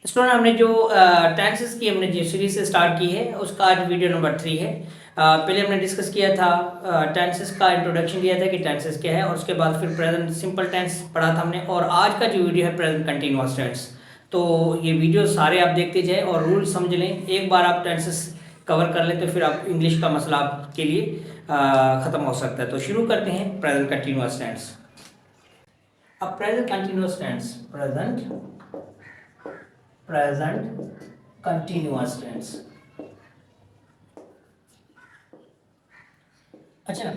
Student हमने जो tenses की हमने जो सीरीज से स्टार्ट की है उसका आज वीडियो नंबर 3 है। पहले हमने डिस्कस किया था टेंसेस का इंट्रोडक्शन दिया था कि टेंसेस क्या है और उसके बाद फिर प्रेजेंट सिंपल टेंस पढ़ा था हमने और आज का जो वीडियो है प्रेजेंट कंटिन्यूअस टेंस। तो ये वीडियो सारे आप देखते जाएं और रूल समझ लें। एक बार आप टेंसेस कवर कर लें तो फिर आप इंग्लिश का मसला आपके लिए ख़त्म हो सकता है। तो शुरू करते हैं प्रेजेंट कंटिन्यूअस टेंस। अब present continuous tense present continuous tense. अच्छा,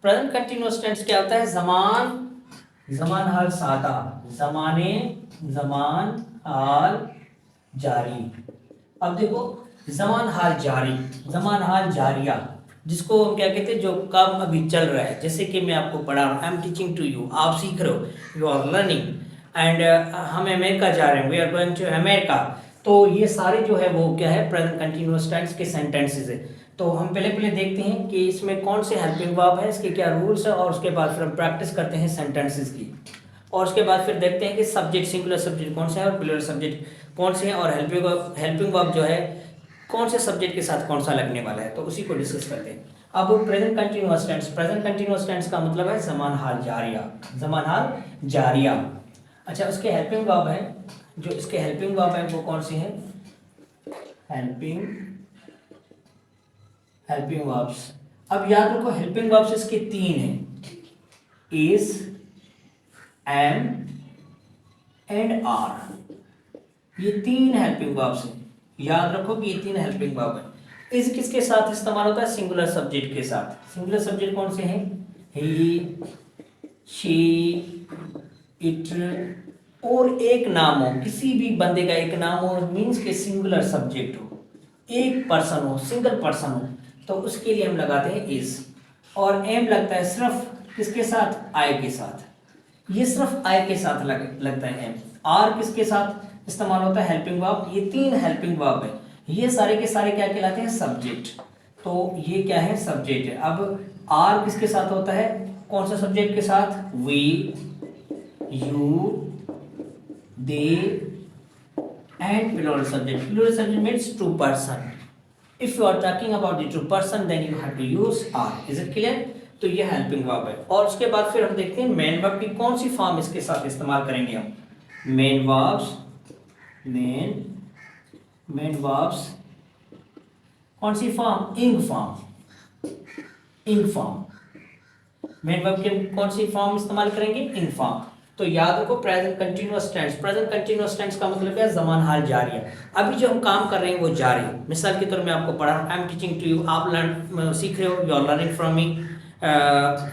प्रेजेंट कंटिन्यूअस टेंस क्या होता है? जमान हाल सादा, जमान हाल जारी। अब देखो जमान हाल जारिया जिसको हम क्या कहते हैं, जो काम अभी चल रहा है। जैसे कि मैं आपको पढ़ा रहा हूँ, I am teaching to you, आप सीख रहे हो, यू आर लर्निंग। एंड हम अमेरिका जा रहे हैं, we are going to America. तो ये सारे जो है वो क्या है, प्रेजेंट कंटिन्यूअस टेंस के सेंटेंसेस है। तो हम पहले देखते हैं कि इसमें कौन से हेल्पिंग वर्ब है, इसके क्या रूल्स है, और उसके बाद फिर हम प्रैक्टिस करते हैं सेंटेंसेस की। और उसके बाद फिर देखते हैं कि सब्जेक्ट, सिंगुलर सब्जेक्ट कौन सा है और प्लूरल सब्जेक्ट कौन से हैं, और हेल्पिंग वर्ब जो है कौन से सब्जेक्ट के साथ कौन सा लगने वाला है, तो उसी को डिस्कस करते हैं। अब प्रेजेंट कंटिन्यूअस टेंस का मतलब है जमान हाल जारिया। अच्छा, उसके हेल्पिंग वर्ब है, जो इसके हेल्पिंग वर्ब है वो कौन से हैं? Helping verbs. अब याद रखो हेल्पिंग वर्ब्स इसके 3 हैं, इज, एम एंड आर। ये 3 हेल्पिंग वर्ब्स हैं। याद रखो कि ये 3 हेल्पिंग वर्ब है। इज किसके साथ इस्तेमाल होता है? सिंगुलर सब्जेक्ट के साथ। सिंगुलर सब्जेक्ट कौन से हैं? ही, शी, इट, और एक नाम हो, किसी भी बंदे का एक नाम हो, मीन्स के सिंगुलर सब्जेक्ट हो, एक पर्सन हो, सिंगल पर्सन हो, तो उसके लिए हम लगाते हैं इज। और एम लगता है सिर्फ किसके साथ? आई के साथ। ये सिर्फ आई के साथ लगता है एम। आर किसके साथ इस्तेमाल होता है? Helping verb. ये 3 हेल्पिंग वर्ब है, ये सारे के सारे क्या कहलाते हैं? सब्जेक्ट। तो ये क्या है? सब्जेक्ट है। अब आर किसके साथ होता है? कौन सा सब्जेक्ट के साथ? We, you, they and plural subject. Plural subject means 2 person. If you are talking about the 2 person, then you have to use are. Is it clear? तो ये हेल्पिंग वर्ब है। और उसके बाद फिर हम देखते हैं मेन वर्ब की कौन सी फॉर्म इसके साथ इस्तेमाल करेंगे हम। मेन वर्ब्स कौन सी form? Ing form. Main verb के कौन सी फॉर्म इस्तेमाल करेंगे? इंग फॉर्म। तो याद रखो प्रेजेंट कंटिन्यूअस टेंस का मतलब है जमान हाल जारी है। अभी जो हम काम कर रहे हैं वो जारी है। मिसाल के तौर में आपको पढ़ा, I am teaching to you, आप सीख रहे हो, you are learning from me.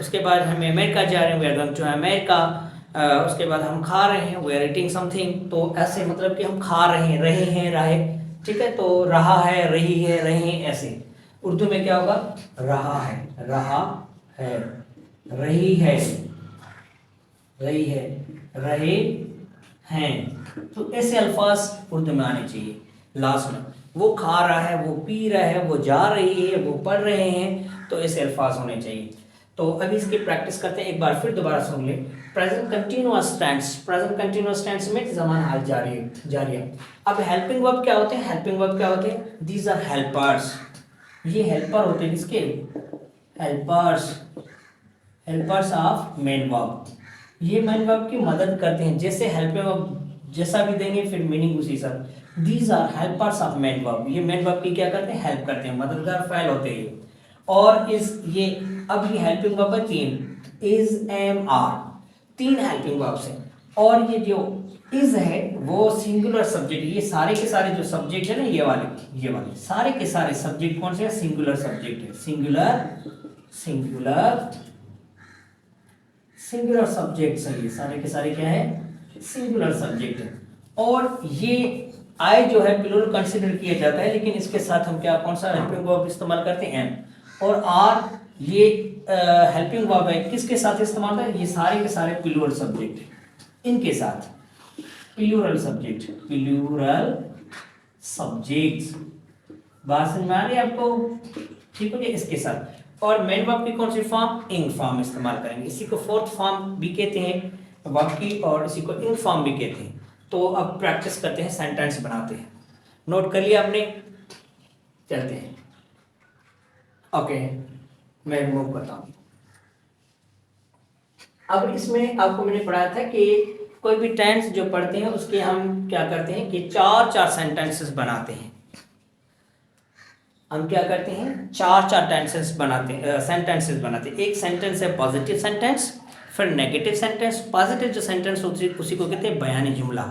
उसके बाद हम अमेरिका जा रहे हैं, we are going to America. उसके बाद हम खा रहे हैं, वी आर ईटिंग समथिंग। तो ऐसे मतलब कि हम खा रहे हैं, रहे, ठीक है। तो रहा है, रही है, रहे हैं, ऐसे उर्दू में क्या होगा? रहा है, रही है, रहे हैं। तो ऐसे अल्फाज उर्दू में आने चाहिए लास्ट में। वो खा रहा है, वो पी रहा है, वो जा रही है, वो पढ़ रहे हैं, तो ऐसे अल्फाज होने चाहिए। तो अभी इसकी प्रैक्टिस करते हैं, एक बार फिर दोबारा सुन ले। प्रेजेंट कंटिन्यूअस टेंस में जमान हाल जारी है। अब हेल्पिंग वर्ब क्या होते हैं? These are helpers. ये हेल्पर होते हैं, किसके? Helpers of main verb. ये मेन वर्ब की मदद करते हैं। जैसे हेल्पिंग वर्ब जैसा भी देंगे फिर मीनिंग उसी साथ। These are helpers of main verb. ये मेन वर्ब की क्या करते हैं? हेल्प करते हैं, मददगार फाइल होते हैं। और ये हेल्पिंग वर्ब है 3, is, am, are. 3 helping verbs हैं। और ये जो इज है वो सिंगुलर सब्जेक्ट। ये सारे के सारे जो सब्जेक्ट है ना, ये वाले सारे के सारे सब्जेक्ट कौन से हैं? सिंगुलर सब्जेक्ट है। सिंगुलर सब्जेक्ट्स हैं। ये सारे के सारे क्या है? सिंगुलर सब्जेक्ट है। और ये आई जो है प्लूरल कंसीडर किया जाता है, लेकिन इसके साथ हम कौन सा हेल्पिंग वर्ब इस्तेमाल करते हैं? एम। और आर ये हेल्पिंग वर्ब है, किसके साथ इस्तेमाल होता है? ये सारे के सारे प्लूरल सब्जेक्ट है, इनके साथ प्लूरल सब्जेक्ट्स। बात समझ में आ रही है आपको? ठीक हो गया। इसके साथ और मेन वर्ब की कौन सी फॉर्म? इंग फॉर्म इस्तेमाल करेंगे। इसी को 4th फॉर्म भी कहते हैं वर्ब की, और इसी को इंग फॉर्म भी कहते हैं। तो अब प्रैक्टिस करते हैं, सेंटेंस बनाते हैं। नोट कर लिया आपने? चलते हैं। ओके, मैं रिमूव करता हूँ। अब इसमें आपको मैंने पढ़ाया था कि कोई भी टेंस जो पढ़ते हैं उसके हम क्या करते हैं कि चार चार सेंटेंसेस बनाते हैं। हम क्या करते हैं, चार चार टेंसेस बनाते हैं, सेंटेंसेस बनाते हैं। एक सेंटेंस है पॉजिटिव सेंटेंस, फिर नेगेटिव सेंटेंस। पॉजिटिव जो सेंटेंस उसी को कहते हैं बयानी जुमला,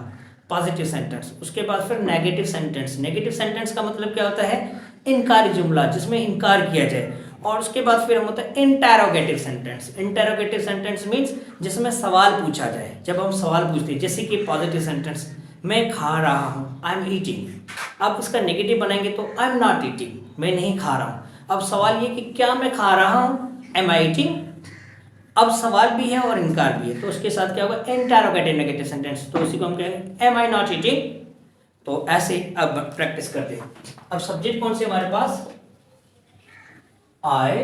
पॉजिटिव सेंटेंस। उसके बाद फिर नेगेटिव सेंटेंस। नेगेटिव सेंटेंस का मतलब क्या होता है, इनकारी जुमला, जिसमें इनकार किया जाए। और उसके बाद फिर हम होता है interrogative sentence. Interrogative sentence means जिसमें सवाल पूछा जाए। जब हम सवाल पूछते हैं, जैसे कि पॉजिटिव सेंटेंस, मैं खा रहा हूँ, आई एम ईटिंग। आप इसका नेगेटिव बनाएंगे तो आई एम नॉट ईटिंग, मैं नहीं खा रहा हूँ। अब सवाल ये कि क्या मैं खा रहा हूँ, एम आई ईटिंग। अब सवाल भी है और इनकार भी है, तो उसके साथ क्या होगा, इंटेरोगेटिव नेगेटिव सेंटेंस। तो उसी को हम कहेंगे एम आई नॉट ईटिंग। तो ऐसे अब प्रैक्टिस करते हैं। अब सब्जेक्ट कौन से हमारे पास, I,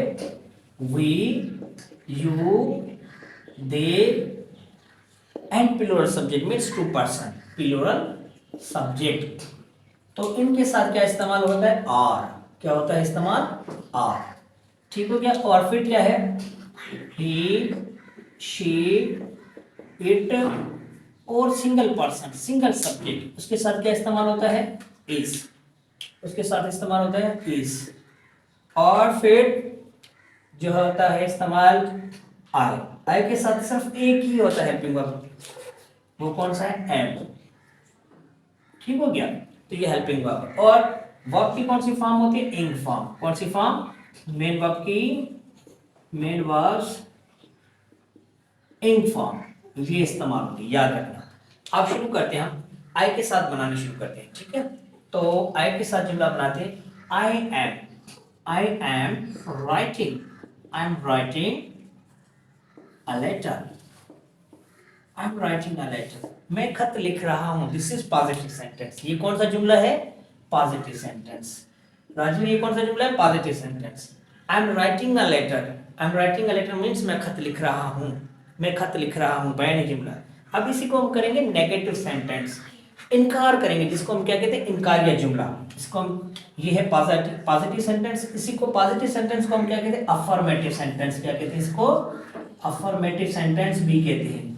we, you, they and plural subject means two person, plural subject. तो इनके साथ क्या इस्तेमाल होता है, आर। क्या होता है इस्तेमाल, आर। ठीक हो गया। और फिर क्या है, ही, शी, इट और सिंगल पर्सन, सिंगल सब्जेक्ट, उसके साथ क्या इस्तेमाल होता है, इज। उसके साथ इस्तेमाल होता है इज। और फिर जो होता है इस्तेमाल आई। आई के साथ सिर्फ एक ही होता है हेल्पिंग वर्ब, वो कौन सा है, एम। ठीक हो गया। तो ये हेल्पिंग वर्ब। और वर्ब की कौन सी फॉर्म होती है, इंग फॉर्म। कौन सी फॉर्म, मेन वर्ब की मेन वर्ब्स इंग फॉर्म, ये इस्तेमाल होती है, याद रखना। अब शुरू करते हैं, हम आई के साथ बनाना शुरू करते हैं। ठीक है, तो आई के साथ जुमला बनाते हैं, I am writing, I am writing a letter, I am writing a letter, मैं खत लिख रहा हूं। This is positive sentence. ये कौन सा जुमला है, पॉजिटिव सेंटेंस। राजू, ये कौन सा जुमला है, positive sentence. I am writing a letter, I am writing a letter means मैं खत लिख रहा हूं, मैं खत लिख रहा हूं, बयानी जुमला। अब इसी को हम करेंगे नेगेटिव सेंटेंस, इनकार करेंगे, जिसको हम क्या कहते हैं, इनकारिया जुमला। इसको हम, ये है पॉजिटिव सेंटेंस। इसी को पॉजिटिव सेंटेंस को हम क्या कहते हैं, अफर्मेटिव सेंटेंस। क्या कहते हैं इसको, अफर्मेटिव सेंटेंस भी कहते हैं,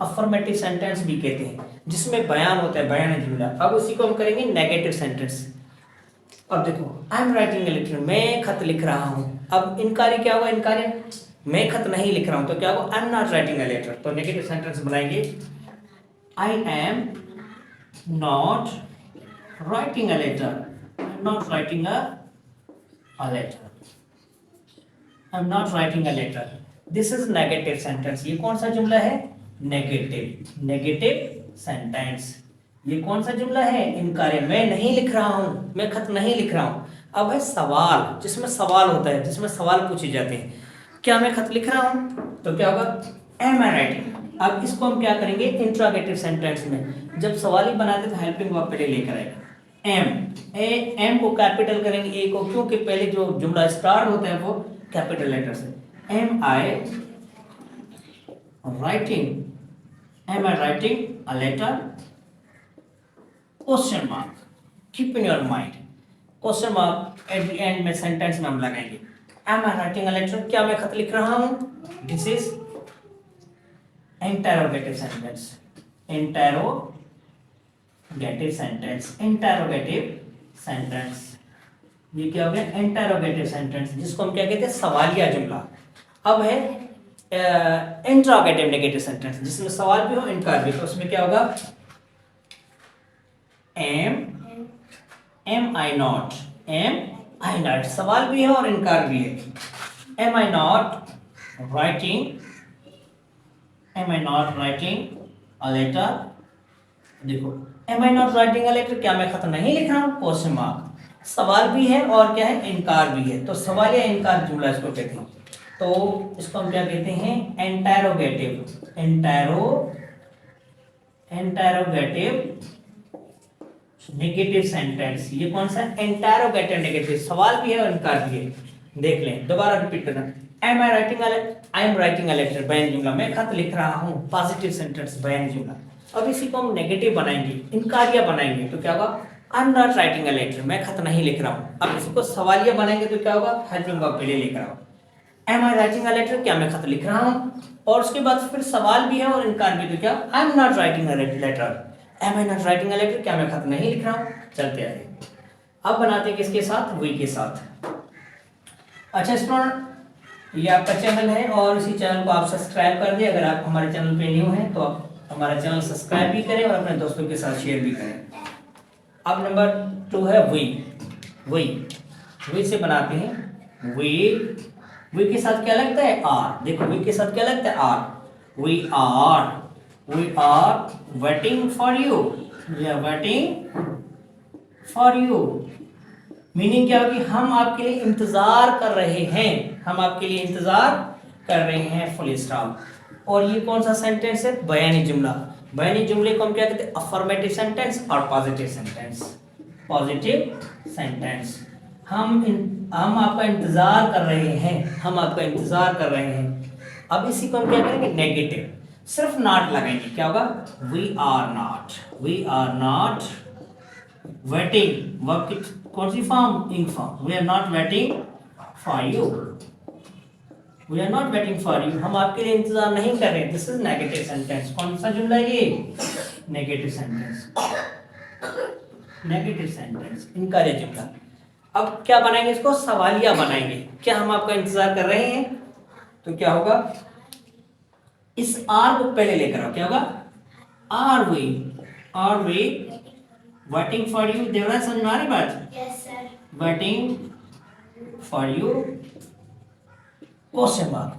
अफर्मेटिव सेंटेंस भी कहते हैं, जिसमें बयान होता है, बयान जुमला। अब उसी को हम करेंगे नेगेटिव सेंटेंस। अब देखो, I am writing a letter, मैं खत लिख रहा हूं। अब इनकारी क्या होगा, इनकारी मैं खत नहीं लिख रहा हूं, तो क्या होगा, I am not writing a letter. तो नेगेटिव सेंटेंस बनाएंगे, I am not writing a letter, I am not writing a letter, I am not writing a letter. This is negative sentence. ये कौन सा जुमला है, नेगेटिव, नेगेटिव सेंटेंस। ये कौन सा जुमला है, इनकारी, मैं नहीं लिख रहा हूं, मैं खत नहीं लिख रहा हूं। अब है सवाल, जिसमें सवाल होता है, जिसमें सवाल पूछे जाते हैं, क्या मैं खत लिख रहा हूं, तो क्या होगा, एम आई राइटिंग। अब इसको हम क्या करेंगे, इंट्रोगेटिव सेंटेंस में, जब सवाल ही बनाते तो हेल्पिंग वर्ब पहले लेकर आएगा, एम। एम को कैपिटल करेंगे, ए को, क्योंकि पहले जो जुमला स्टार्ट होता है वो कैपिटल लेटर से। Am I writing, am I writing a letter, question mark, keep in your mind, question mark at the end में सेंटेंस में हम लगाएंगे। Am I writing a letter, क्या मैं खत लिख रहा हूं, this is interrogative sentence, interrogative sentence, interrogative sentence. ये क्या हो गया, इंटेरोगेटिव सेंटेंस, जिसको हम क्या कहते हैं, सवालिया जुमला। अब है इंट्रोगेटिव नेगेटिव सेंटेंस, जिसमें सवाल भी हो, इनकार भी। तो उसमें क्या होगा, एम आई नॉट, सवाल भी है और इनकार भी है। Am I not writing a letter. देखो, am I not writing a letter, क्या मैं खत नहीं लिख रहा हूं, क्वेश्चन मार्क, सवाल भी है और क्या है, इनकार भी है। तो सवाल या इनकार जुमला इसको कहते हैं। तो इसको हम क्या कहते हैं, इंटेरोगेटिव, इंटेरोगेटिव नेगेटिव सेंटेंस। ये कौन सा, इंटेरोगेटिव नेगेटिव, सवाल भी है और इनकार भी है। देख लें, दोबारा रिपीट करना, am I writing a letter, बयान जुमला, मैं खत लिख रहा हूं, पॉजिटिव सेंटेंस, बयान जुमला। अब इसी को हम नेगेटिव बनाएंगे, इनकारिया बनाएंगे तो क्या होगा, I am not writing a letter, मैं खत नहीं लिख रहा हूँ। अब इसी को सवालिया बनाएंगे तो क्या होगा, हेल्पिंग वर्ब के लिए लिख रहा हूँ। Am I writing a letter, क्या मैं खत लिख रहा हूँ, और उसके बाद फिर सवाल भी है और इनकार भी, तो क्या, I am not writing a letter, am I not writing a letter, क्या मैं खत नहीं लिख रहा हूँ। चलते आगे, अब बनाते हैं किसके साथ, वी के साथ। अच्छा स्टूडेंट, ये आपका चैनल है और इसी चैनल को आप सब्सक्राइब कर दें। अगर आप हमारे चैनल पे न्यू हैं तो आप हमारा चैनल सब्सक्राइब भी करें और अपने दोस्तों के साथ शेयर भी करें। अब नंबर 2 है वी। वी से बनाते हैं वी के साथ क्या लगता है, आर। देखो वी के साथ क्या लगता है, are. We are waiting for you, we are waiting for you. Meaning क्या होगी, हम आपके लिए इंतजार कर रहे हैं, हम आपके लिए इंतजार कर रहे हैं, फुल स्टॉप। और ये कौन सा सेंटेंस है, बयानी जुमला। बयानी जुमले को हम क्या कहते हैं, अफर्मेटिव सेंटेंस और पॉजिटिव सेंटेंस। पॉजिटिव सेंटेंस, हम आपका इंतजार कर रहे हैं, हम आपका इंतजार कर रहे हैं। अब इसी को हम क्या करेंगे, नेगेटिव, सिर्फ नॉट लगाएंगे, क्या होगा, we are not waiting. Verb की कौन सी form, ing form. We are not waiting for you, we are not waiting for you, हम आपके लिए इंतजार नहीं कर रहे। This is negative sentence. कौन सा जुमला है ये, नेगेटिव सेंटेंस, नेगेटिव सेंटेंस, इनकारी जुमला। अब क्या बनाएंगे, इसको सवालिया बनाएंगे। क्या हम आपका इंतजार कर रहे हैं, तो क्या होगा, इस आर को पहले लेकर आओ, क्या होगा, are we waiting for you. Devraj समझ में आ रही बात, yes sir. Waiting for you, question mark,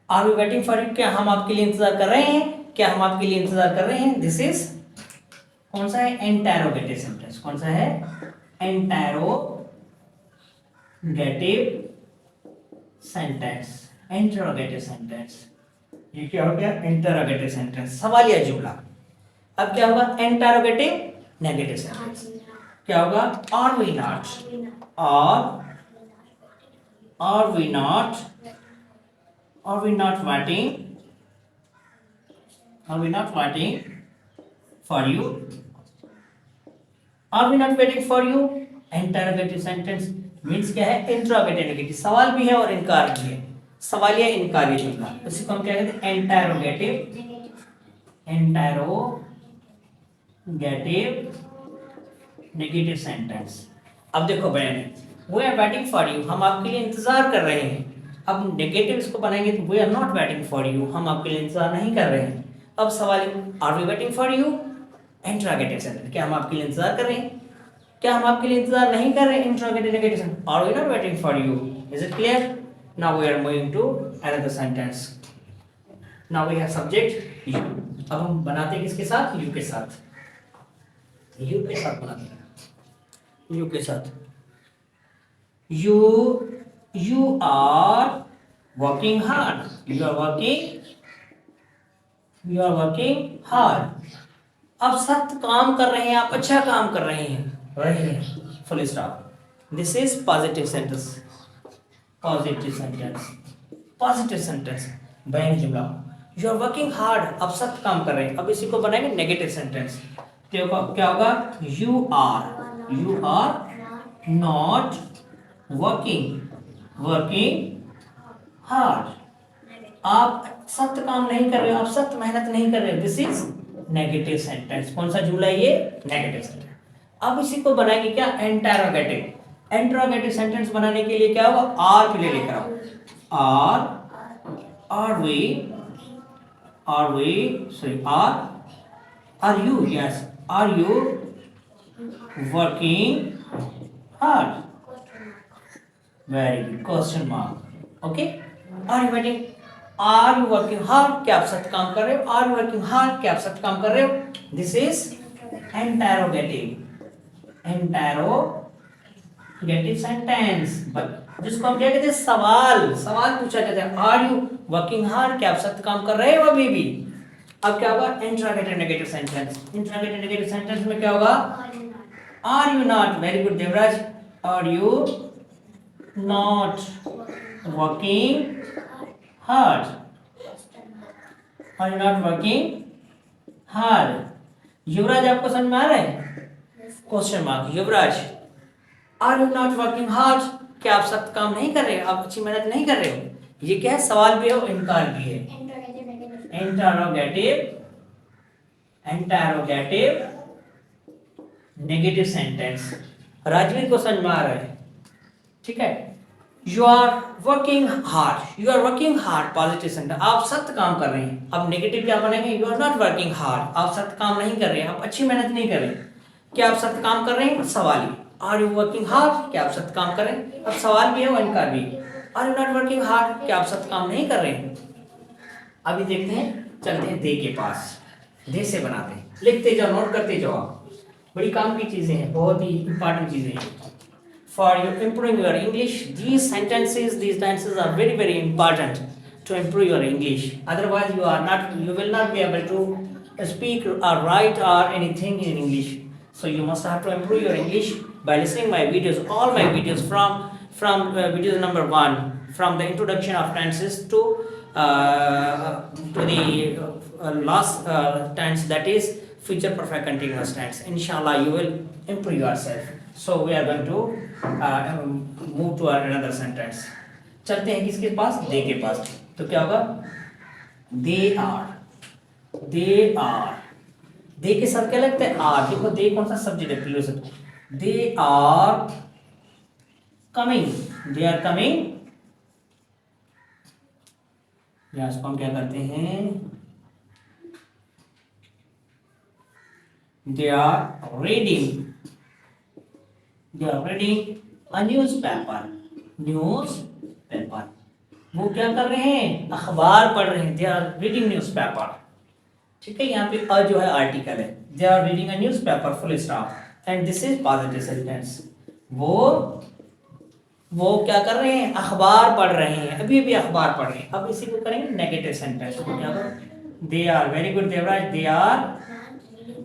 are we waiting for you, क्या हम आपके लिए इंतजार कर रहे हैं, क्या हम आपके लिए इंतजार कर रहे हैं। दिस इज कौन सा है, इंटेरोगेटिव सेंटेंस। कौन सा है, इंटेरोगेटिव सेंटेंस, इंटेरोगेटिव सेंटेंस। ये क्या हो गया, इंटेरोगेटिव सेंटेंस, सवालिया जुमला। अब क्या होगा, इंटेरोगेटिव नेगेटिव सेंटेंस, क्या होगा, are we not, are we not waiting, are we not waiting for you, are we not waiting for you. Interrogative sentence means क्या है, इंटरोगेटिव नेगेटिव, सवाल भी है और इनकार भी है, सवालिया इनकारी जुमला। इसी को हम क्या कहते हैं, इंटरोगेटिव नेगेटिव सेंटेंस। अब देखो बयान, we are waiting for you, हम आपके लिए इंतजार कर रहे हैं। अब नेगेटिव इसको बनाएंगे तो we are not waiting for you, हम आपके लिए इंतजार नहीं कर रहे हैं। अब सवाल, are we waiting for you, interrogative sentence, क्या हम आपके लिए इंतजार कर रहे हैं, क्या हम आपके लिए इंतजार नहीं कर रहे हैं। Interrogative negative sentence, are we not waiting for you. Is it clear? Now we are moving to another sentence. Now we have subject you. अब हम बनाते हैं किसके साथ, यू के साथ, यू के साथ बनाते हैं, यू के साथ। You are working hard, you are working hard. अब सख्त काम कर रहे हैं आप, अच्छा काम कर रहे हैं, full stop. This is positive sentence, positive sentence बयानी जुमला। यू आर वर्किंग हार्ड, अब सख्त काम कर रहे हैं। अब इसी को बनाएंगे नेगेटिव सेंटेंस, क्या होगा, you are not working hard, आप सख्त काम नहीं कर रहे हो, आप सख्त मेहनत नहीं कर रहे हो। This is negative sentence. कौन सा जुमला है ये, नेगेटिव सेंटेंस। अब इसी को बनाएंगे क्या, इंटरोगेटिव सेंटेंस बनाने के लिए क्या होगा, आर के लिए लेकर आओ, are you, yes, are you working hard, very good, question mark, okay. Are you waiting, are you working hard, क्या आप सख्त काम कर रहे हो, आर यू वर्किंग हार्ड, क्या आप सख्त काम कर रहे हो। दिस इज इंटेरोगेटिव सेंटेंस, जिसको हम क्या कहते हैं, सवाल पूछा जाता है। आर यू वर्किंग हार्ड, क्या आप सख्त काम कर रहे हो अभी भी। अब क्या होगा, interrogative negative sentence. Interrogative negative sentence में क्या होगा, are you not, very good Devraj, are you not working hard, are you not working hard. Yuvraj आपको समझ में आ रहा है? Question mark. Yuvraj, are you not working hard? क्या आप सख्त काम नहीं कर रहे हो? आप अच्छी मेहनत नहीं कर रहे हो? ये क्या है? सवाल भी है और इनकार भी है। Interrogative, interrogative negative sentence. Rajveer को समझ में आ रहा है? ठीक है। You are working hard, you are working hard positive sentence, आप सख्त काम कर रहे हैं। अब नेगेटिव क्या बनेंगे? You are not working hard, आप सख्त काम नहीं कर रहे हैं, आप अच्छी मेहनत नहीं कर रहे हैं। क्या आप सख्त काम कर रहे हैं? सवाल ही। Are you working hard? क्या आप सख्त काम कर रहे हैं? अब सवाल भी है और इनकार भी। Are you not working hard? क्या आप सख्त काम नहीं कर रहे हैं? अभी देखते हैं, चलते हैं दे के पास। दे से बनाते हैं, लिखते जाओ, नोट करते जाओ। आप बड़ी काम की चीजें हैं, बहुत ही इंपॉर्टेंट चीजें हैं। For you improving your English, these tenses are very very important to improve your English. Otherwise, you will not be able to speak or write or anything in English. So you must have to improve your English by listening my videos, all my videos from videos number 1, from the introduction of tenses to the last tense, that is future perfect continuous tense. Inshallah, you will improve yourself. So we are going to move to another sentence. चलते हैं किसके पास? दे के पास। तो क्या होगा? They are, they are. दे के साथ क्या लगता है? आर। देखो दे कौन सा सब्जेक्ट है? Plural subject. They are coming, they are coming. इसको हम क्या करते हैं? They are reading, they are reading a newspaper, newspaper। वो क्या कर रहे हैं? अखबार पढ़ रहे हैं। they are reading newspaper। ठीक है, यहाँ पे अ जो है आर्टिकल है। they are reading a newspaper full stop and this is positive sentence। वो क्या कर रहे हैं? अखबार पढ़ रहे हैं, अभी अभी अखबार पढ़ रहे हैं। अब इसी को करेंगे नेगेटिव सेंटेंस। तो क्या होगा? they are, very good Devraj,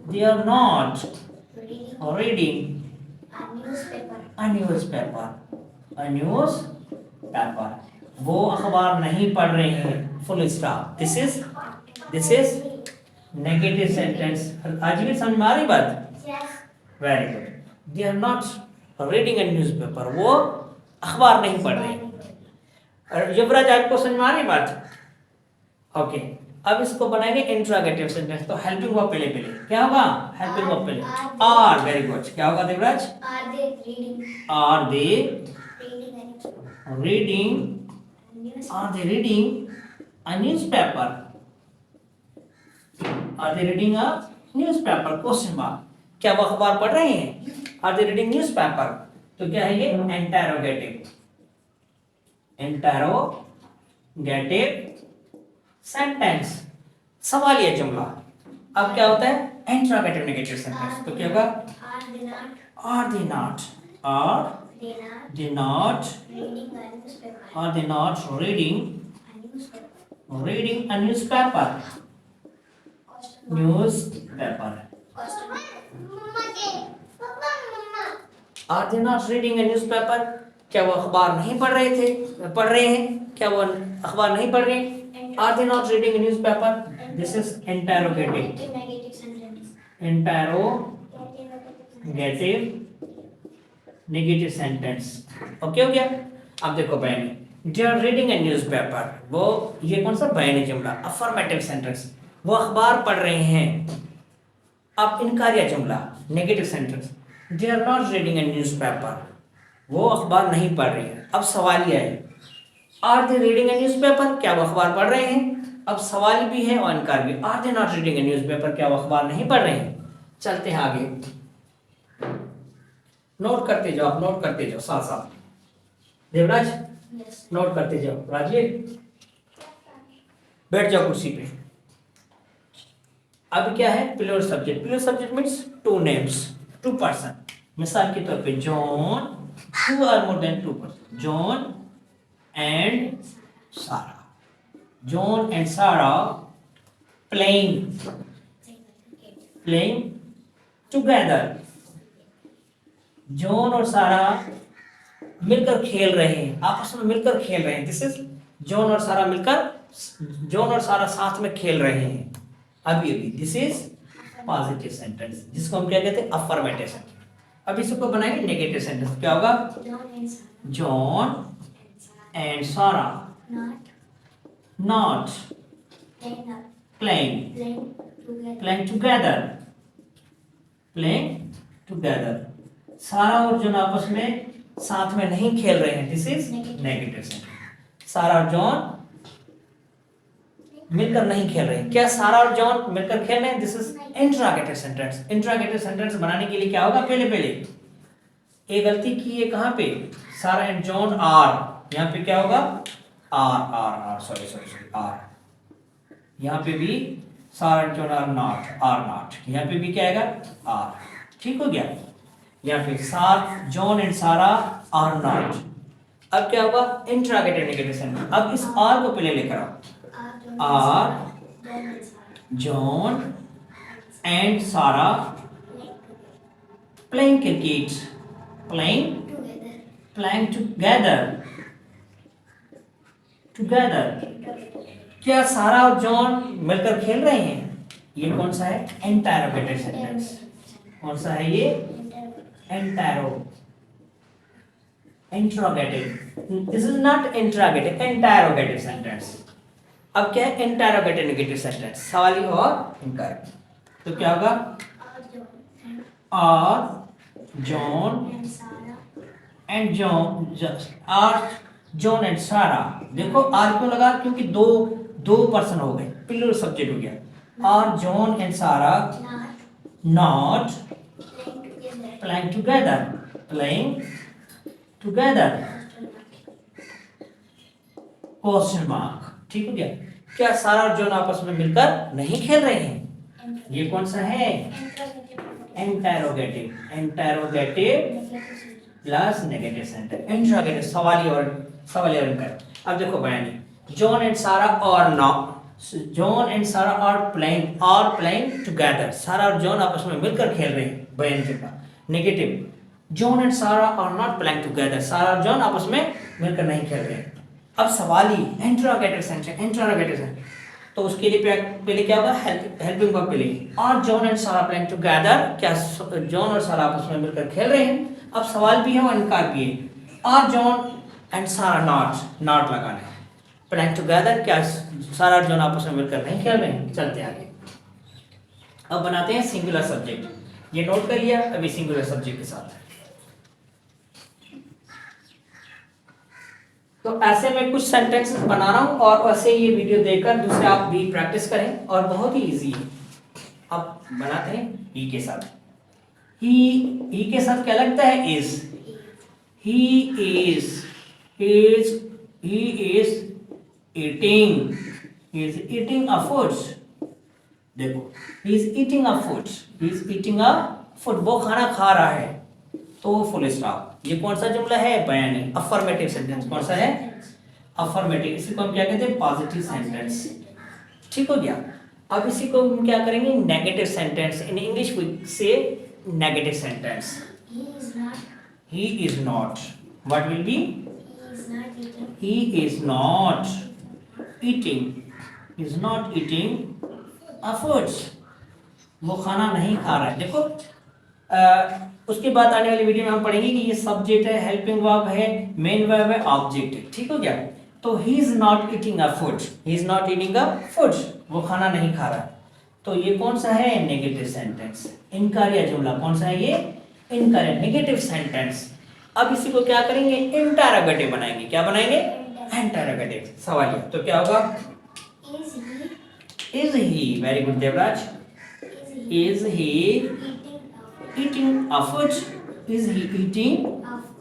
they are not reading a newspaper, a newspaper। वो अखबार नहीं पढ़ रहे हैं, full stop. This is negative sentence. आज भी समझ में आ रही बात? Very good. They are not reading a newspaper, वो अखबार नहीं पढ़ रहे। युवराज आपको समझ में आ रही बात? ओके। अब इसको बनाएंगे इंट्रोगेटिव सेंटेंस। तो हेल्पिंग वर्ब पहले क्या होगा? हेल्पिंग वर्ब पहले आर। Very good. क्या होगा Devraj? Are they reading, are they reading a newspaper, are they reading a newspaper? Question mark. क्या वो अखबार पढ़ रहे हैं? Are they reading newspaper? तो क्या है ये? इंटरोगेटिव, इंटरोगेटिव सेंटेंस, सवालिया जुमला। अब क्या होता है? Interrogative negative sentence. तो क्या होगा? Are they not reading a newspaper, are they not reading a newspaper? क्या वो अखबार नहीं पढ़ रहे थे? पढ़ रहे हैं? क्या वो अखबार नहीं पढ़ रहे हैं? Are they not reading a newspaper? This is interrogative, negative sentence। Okay हो गया? अब देखो बयानी, they are reading a newspaper। वो ये कौन सा बयानी जुमला? Affirmative sentence. वो अखबार पढ़ रहे हैं। अब इनकारिया जुमला, negative sentence. they are not reading a newspaper, वो अखबार नहीं पढ़ रहे हैं। अब सवालिया है, are they reading a newspaper? क्या वो अखबार पढ़ रहे हैं? अब सवाल भी है और इनकार भी। Are they not reading a newspaper? क्या वो अखबार नहीं पढ़ रहे हैं? चलते हैं आगे, नोट करते जाओ, आप नोट करते जाओ साथ साथ। देवराज नोट करते जाओ। राजीव बैठ जाओ कुर्सी पे। अब क्या है? Plural subject. Plural subject means two names, two person. मिसाल के तौर पे John, two or more than two person, John and Sarah. John and Sarah playing together। John और सारा मिलकर खेल रहे हैं, आपस में मिलकर खेल रहे हैं। दिस इज जॉन और सारा साथ में खेल रहे हैं अभी अभी। दिस इज पॉजिटिव सेंटेंस, जिसको हम क्या कहते हैं अफर्मेटिव सेंटेंस। अब इसको बनाएंगे नेगेटिव सेंटेंस। क्या होगा? जॉन एंड सारा नॉट playing together। सारा और जॉन आपस में साथ में नहीं खेल रहे हैं, दिस इज नेगेटिव सेंटेंस। सारा और जॉन मिलकर नहीं खेल रहे हैं। क्या सारा और जॉन मिलकर खेल रहे हैं? This is interrogative sentence. Interrogative sentence बनाने के लिए क्या होगा? पहले एक गलती की है, कहां पे? सारा एंड जॉन आर, यहाँ पे क्या होगा? Are sorry are. यहाँ पे भी सारा एंड जॉन आर नॉट, यहाँ पे भी क्या आएगा? आर। ठीक हो गया? यहाँ पे John and Sarah are not. अब क्या होगा? Interrogative negative sentence. अब इस आर को पहले लेकर आओ। आर जॉन एंड सारा प्लेइंग क्रिकेट, playing together। क्या सारा और जॉन मिलकर खेल रहे हैं? ये कौन सा है? Interrogative sentence. कौन सा है ये? Interrogative. This is not interrogative, interrogative sentence. अब क्या है? इंटरोगेटिव नेगेटिव सेंटेंस, सवाली और इनकरेक्ट। तो क्या होगा? और जॉन एंड जॉन एंड सारा। देखो आर क्यों लगा? क्योंकि दो पर्सन हो गए, प्लूरल सब्जेक्ट हो गया। और जॉन एंड सारा not playing together question mark. ठीक हो गया? क्या सारा और जॉन आपस में मिलकर नहीं खेल रहे हैं? ये कौन सा है? Interrogative plus negative sentence. Interrogative सवाली और इनकर। अब देखो बयानी। John and Sarah are playing together. Sarah और जॉन आपस में मिलकर खेल रहे हैं। बयान के बाद negative. John and Sarah are not playing together. Sarah और जॉन आपस में मिलकर नहीं खेल रहे हैं। अब सवाली इंट्रोगेटिव सेंटेंस। तो उसके लिए पहले क्या होगा? हेल्पिंग वर्ब पहले। और जॉन एंड सारा प्लेइंग टुगेदर। क्या जॉन और सारा आपस में मिलकर खेल रहे हैं? अब सवाल भी है और इनकार भी है। और जॉन एंड सारा नॉट लगाना है। प्लेइंग टुगेदर, क्या सारा और जॉन आपस में मिलकर नहीं खेल रहे हैं? चलते आगे। अब बनाते हैं सिंगुलर सब्जेक्ट। ये नोट कर लिया। अभी सिंगुलर सब्जेक्ट के साथ। तो ऐसे मैं कुछ सेंटेंसेस बना रहा हूं और वैसे ये वीडियो देखकर दूसरे आप भी प्रैक्टिस करें, और बहुत ही इजी है। अब बनाते हैं ही के साथ। ही के साथ क्या लगता है? Is. He is eating a food. देखो, he is eating a food. वो खाना खा रहा है। तो फुल स्टॉप। ये कौन सा जुमला है? बयानी, अफर्मेटिव सेंटेंस। कौन सा है? अफर्मेटिव। इसी को हम क्या कहते हैं? Positive sentence. ठीक हो गया? अब इसी को हम क्या करेंगे? Negative sentence. In English we say negative sentence. He is not. What will be? He is not eating a food. वो खाना नहीं खा रहा है। देखो उसके बाद आने वाली वीडियो में हम पढ़ेंगे कि ये सब्जेक्ट है, हेल्पिंग वर्ब है, मेन वर्ब है, ऑब्जेक्ट है। ठीक हो गया? तो ही is not eating a food. वो खाना नहीं खा रहा। तो ये कौन सा है? Negative sentence. इनकारिया जुमला। कौन सा है ये? इनकारिया नेगेटिव सेंटेंस। अब इसी को क्या करेंगे? इंटरोगेटिव बनाएंगे। क्या बनाएंगे? इंटरोगेटिव सवालिया। तो क्या होगा? Is he. Very good Devraj. Is he eating a food? Is he eating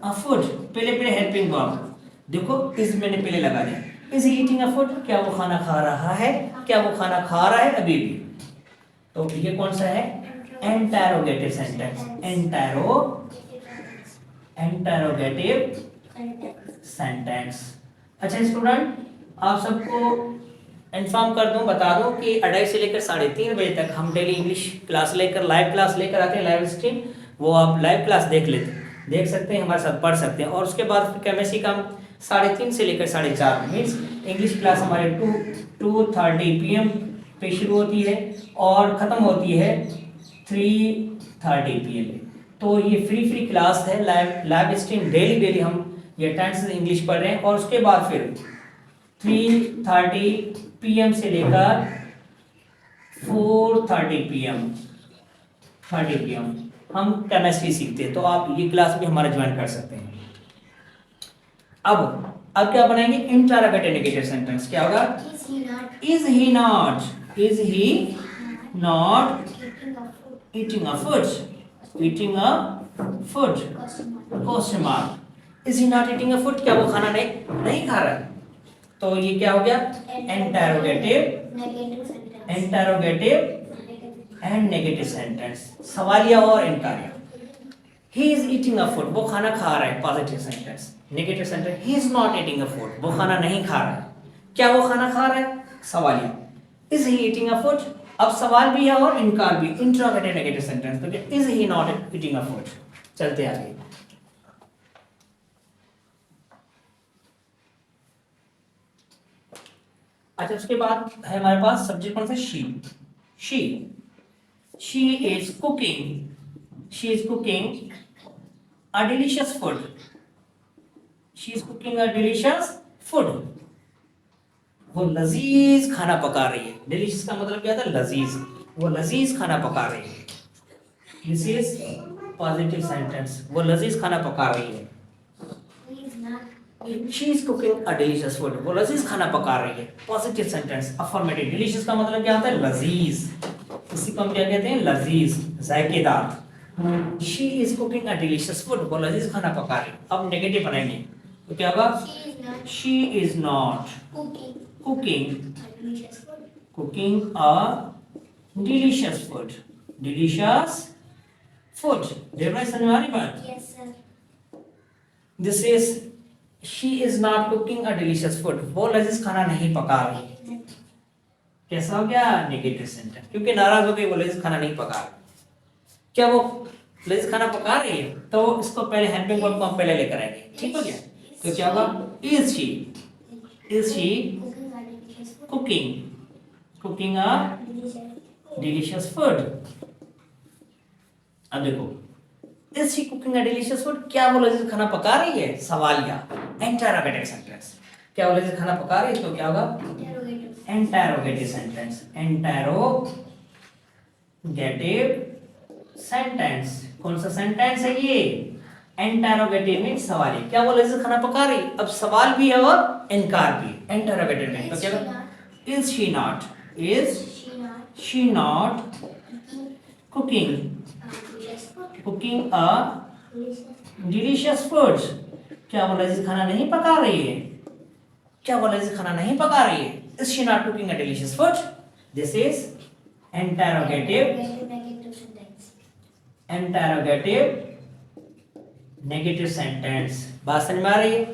a food? पहले हेल्पिंग वर्ब। देखो, इज मैंने पहले लगा दिया। Is he eating a food? क्या वो खाना खा रहा है? क्या वो खाना खा रहा है अभी भी? तो ये कौन सा है? Interrogative sentence. Interrogative sentence. अच्छा स्टूडेंट, आप सबको इन्फॉर्म कर दूं, बता दूं कि 2:30 से लेकर 3:30 बजे तक हम daily English class live class लेकर आते हैं, लाइव स्ट्रीम। वो आप लाइव क्लास देख सकते हैं, हमारे साथ पढ़ सकते हैं। और उसके बाद फिर केमिस्ट्री का 3:30 से लेकर 4:30 मीन्स इंग्लिश क्लास हमारे 2:30 PM पे शुरू होती है और ख़त्म होती है 3:30 PM। तो ये फ्री क्लास है, लाइव स्ट्रीम डेली डेली हम ये टेंस इंग्लिश पढ़ रहे हैं। और उसके बाद फिर 3:30 PM से लेकर 4:30 PM हम केमिस्ट्री सीखते हैं। तो आप ये क्लास भी हमारा ज्वाइन कर सकते हैं। अब क्या बनाएंगे, इंटरोगेटिव नेगेटिव सेंटेंस। क्या होगा, is he not eating a food, question mark. Is he not eating a food, क्या वो खाना नहीं खा रहा है। तो ये क्या हो गया, इंटरोगेटिव एंड नेगेटिव सेंटेंस, सवालिया और इनकारिया। He is eating a food, वो खाना खा रहा है, positive sentence. Negative sentence, he is not eating a food, वो खाना नहीं खा रहा है। क्या वो खाना खा रहा है, सवालिया। Is he eating a food, अब सवाल भी है और इनकार भी, इंटरोगेटिव नेगेटिव सेंटेंस। तो is he not eating a food. चलते आगे। अच्छा, उसके बाद है हमारे पास सब्जेक्ट कौन सा, she is cooking a delicious food. She is cooking a delicious food. वो लजीज खाना पका रही है। डिलीशियस का मतलब क्या था, लजीज। वो लजीज खाना पका रही है। दिस इज पॉजिटिव सेंटेंस, वो लजीज खाना पका रही है। She is cooking a delicious food. वो लजीज खाना पका रही है, पॉजिटिव सेंटेंस। अफर्मेटिव, डिलीशियस का मतलब क्या होता है, लजीज। इसी को हम क्या कहते हैं, लजीज, जायकेदार। She is cooking a delicious food. वो लजीज खाना पका रही है। अब नेगेटिव बनाएंगे तो क्या होगा, she is not cooking a delicious food. देखना समझ में आ रही बात। Yes, sir. This is she is not cooking a delicious food. वो लजीज खाना नहीं पका रही। कैसा हो गया, नेगेटिव सेंटेंस, क्योंकि नाराज हो गई, वो लजीज खाना नहीं पका रही। क्या वो लजीज खाना पका रही है, तो इसको पहले हेल्पिंग वर्ब को हम पहले लेकर आएंगे। ठीक हो गया। तो क्या होगा, is she cooking a delicious food. अब देखो, is she cooking a delicious food, क्या वो लजीज खाना पका रही है, सवालिया, इंटरोगेटिव सेंटेंस। क्या वो लजीज खाना पका रही है, तो क्या होगा, इंटरोगेटिव सेंटेंस। सेंटेंस, कौन सा सेंटेंस है ये, इंटरोगेटिव में सवाल। क्या वो लजीज खाना पका रही, अब सवाल भी है और इनकार भी, इंटरोगेटिव में। तो क्या, is she not cooking a delicious food, क्या वो लजीज खाना नहीं पका रही है, क्या वो लजीज खाना नहीं पका रही है, is she not cooking a delicious food. This is interrogative negative sentence. बात समझ में आ रही है।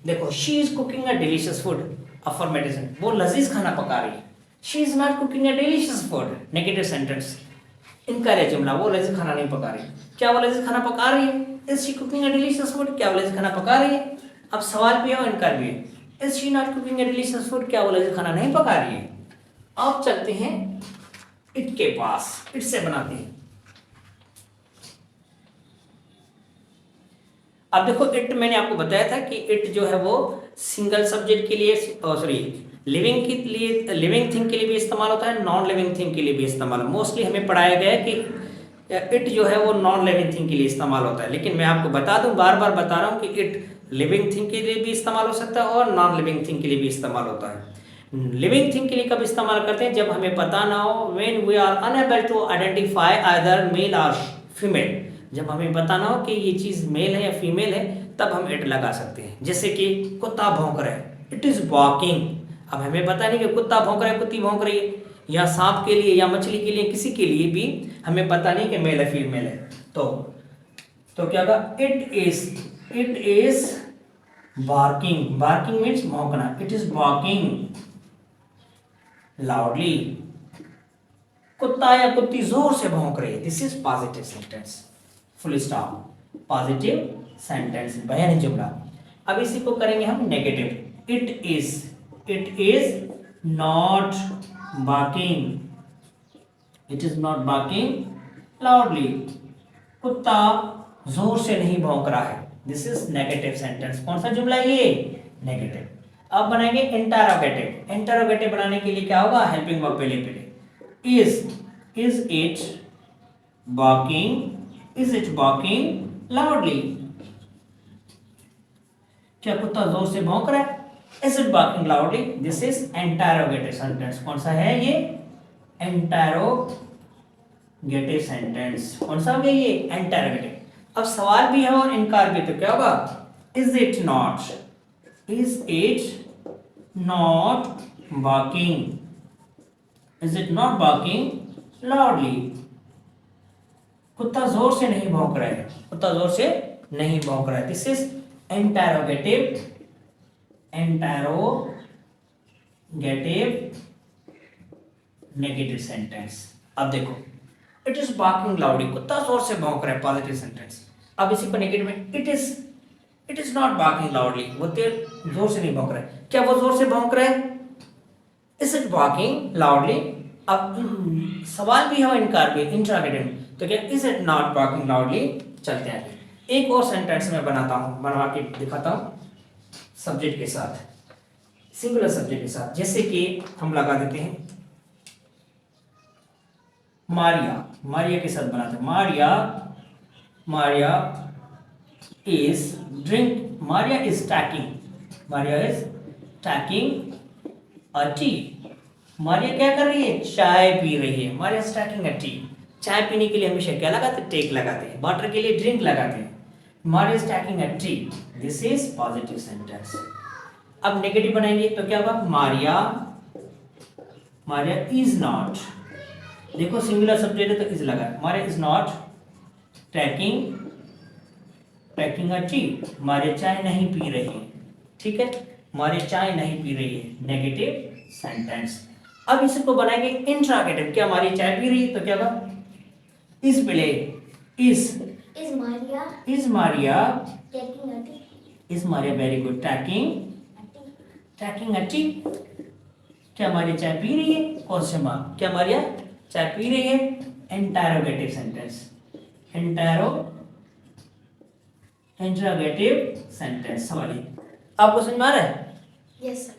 देखो, she is cooking a delicious food, affirmative sentence, वो लजीज खाना पका रही है। She is not cooking a delicious food, negative sentence, इनकार जुमला, वो लजीज खाना नहीं पका रही। क्या वो लजीज खाना पका रही है, is she cooking a delicious food, क्या वो लजीज खाना पका रही है। अब सवाल भी है और इनकार भी है, is she not cooking a delicious food, क्या वो लजीज खाना नहीं पका रही है। अब चलते हैं इट के पास, इट से बनाते हैं। अब देखो, इट मैंने आपको बताया था कि इट जो है वो सिंगल सब्जेक्ट के लिए, सॉरी, लिविंग थिंग के लिए भी इस्तेमाल होता है, नॉन लिविंग थिंग के लिए भी इस्तेमाल। मोस्टली हमें पढ़ाया गया है कि इट जो है वो नॉन लिविंग थिंग के लिए इस्तेमाल होता है, लेकिन मैं आपको बता दूं, बार बार बता रहा हूं कि इट लिविंग थिंग के लिए भी इस्तेमाल हो सकता है और नॉन लिविंग थिंग के लिए भी इस्तेमाल होता है। लिविंग थिंग के लिए कब इस्तेमाल करते हैं, जब हमें पता ना हो, when we are unable to identify either male और फीमेल, जब हमें पता ना हो कि ये चीज मेल है या फीमेल है, तब हम इट लगा सकते हैं। जैसे कि कुत्ता भौंक रहा है, इट इज वॉकिंग। अब हमें पता नहीं कि कुत्ता भौंक रहा है, कुत्ती भौंक रही है, या सांप के लिए या मछली के लिए, किसी के लिए भी हमें पता नहीं कि मेल है फीमेल है। तो क्या होगा, it is barking. Barking means भौंकना। It is walking loudly. कुत्ता या कुत्ती जोर से भौंक रही है। This is positive sentence, full stop, positive sentence, बयानी जुमला। अब इसी को करेंगे हम नेगेटिव। It is not barking, it is not barking loudly, कुत्ता जोर से नहीं भौंक रहा है। This is negative sentence. कौन सा जुमला ये? नेगेटिव। अब बनाएंगे इंटरोगेटिव। इंटरोगेटिव बनाने के लिए क्या होगा? हेल्पिंग वर्ब पहले पहले। Is it barking? Is it barking loudly? क्या कुत्ता जोर से भौंक रहा है? Is it barking loudly? This is interrogative sentence. कौन सा है ये? Interrogative sentence. कौन सा हो गया ये? इंटरोगेटिव। अब सवाल भी है और इनकार भी, तो क्या होगा? Is it not? Is it not barking? Is it not barking loudly? कुत्ता जोर से नहीं भौंक रहा है। कुत्ता जोर से नहीं भौंक रहा है। This is interrogative negative sentence. अब देखो, इट इज बार्किंग लाउडली, कुत्ता जोर से भौंक रहा है, पॉजिटिव सेंटेंस। अब इसी को नेगेटिव में, it is not barking loudly, वो जोर से नहीं भौंक रहा है। क्या वो जोर से भौंक रहा है? Is it barking loudly? अब सवाल भी है और इनकार भी, इंटरोगेटिव। तो क्या is it not barking loudly? चलते हैं आगे। एक और सेंटेंस में बनवा के दिखाता हूं सब्जेक्ट के साथ, सिंगुलर सब्जेक्ट के साथ। जैसे कि हम लगा देते हैं मारिया के साथ बनाते हैं। Maria is tacking a T. Maria क्या कर रही है? चाय पी रही है। Maria is tacking a T. चाय पीने के लिए हमेशा क्या लगाते हैं? टेक लगाते हैं। वाटर के लिए ड्रिंक लगाते हैं। Maria is tacking a T. This is positive sentence. अब नेगेटिव बनाएंगे तो क्या होगा? मारिया इज नॉट, देखो सिंगुलर सब्जेक्ट है तो इज लगा। Maria is not taking a T. Maria चाय नहीं पी रही है। ठीक है, मारिया चाय नहीं पी रही है, नेगेटिव सेंटेंस। अब इसको बनाएंगे इंट्रोगेटिव। क्या मारिया चाय पी रही है? तो क्या होगा? इज पहले, is Maria very good tacking a tea. क्या मारिया चाय पी रही है? Question mark. क्या मारिया चाय पी रही है? Interrogative sentence. Interrogative sentence. सवाल आपको समझ में आ रहा है? Yes sir.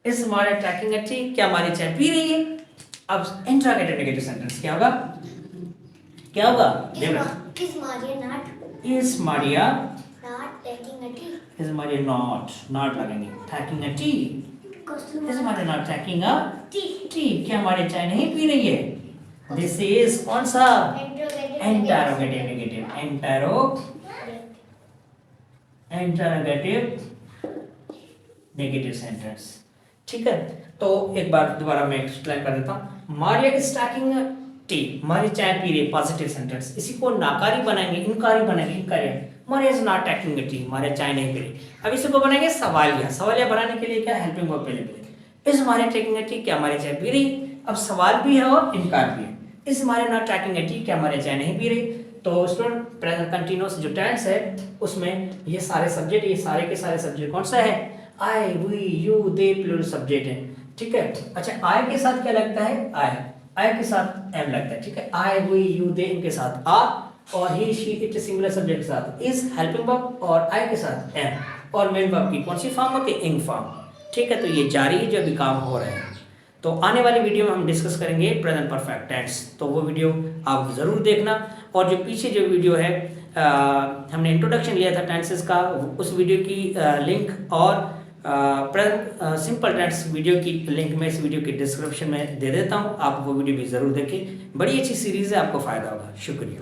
Is Maria tacking a tea? क्या मारिया चाय पी रही है? अब इंटरोगेटिव नेगेटिव सेंटेंस क्या होगा? क्या होगा? Is Maria not taking a tea? Is Maria not लगेंगे, taking a tea. Is Maria not taking a tea? क्या मारिया चाय नहीं पी रही है? दिस इज कौन सा? Interrogative negative. Interrogative negative sentence. ठीक है, तो एक बार दोबारा मैं एक्सप्लेन कर देता हूं। Maria is tacking T, Maria चाय पी रही है, पॉजिटिव सेंटेंस। इसी को नाकारी बनाएंगे, इनकारी बनाएंगे। Maria is not tacking T, Maria चाय नहीं पी रही। अब इसी को बनाएंगे सवालिया बनाने के लिए क्या? हेल्पिंग वर्ब पहले। Is Maria tacking T? क्या मारिया चाय पी रही? अब सवाल भी है और इनकार भी है। Is Maria not tacking T? क्या मारिया चाय नहीं पी रही? तो स्टूडेंट प्रेजेंट कंटीन्यूअस जो टेंस है उसमें ये सारे सब्जेक्ट, ये सारे के सारे सब्जेक्ट कौन सा है? I, we, you, they plural subject है। ठीक है, अच्छा आई के साथ क्या लगता है? आई के साथ एम लगता है। ठीक है, आई, वी, यू, दे इनके साथ आ, और ही, शी, इट सिंगुलर सब्जेक्ट के साथ इज हेल्पिंग वर्ब, और आई के साथ एम, और मेन वर्ब की कौन सी फॉर्म होती है? इंग फॉर्म। ठीक है, तो ये जारी है जो अभी काम हो रहा है। तो आने वाली वीडियो में हम डिस्कस करेंगे प्रेजेंट परफेक्ट टेंस, तो वो वीडियो आप ज़रूर देखना। और जो पीछे जो वीडियो है हमने इंट्रोडक्शन लिया था टेंसेस का, उस वीडियो की लिंक और प्रेजेंट सिंपल टेंस वीडियो की लिंक मैं इस वीडियो के डिस्क्रिप्शन में दे देता हूँ। आप वो वीडियो भी ज़रूर देखें, बड़ी अच्छी सीरीज़ है, आपको फ़ायदा होगा। शुक्रिया।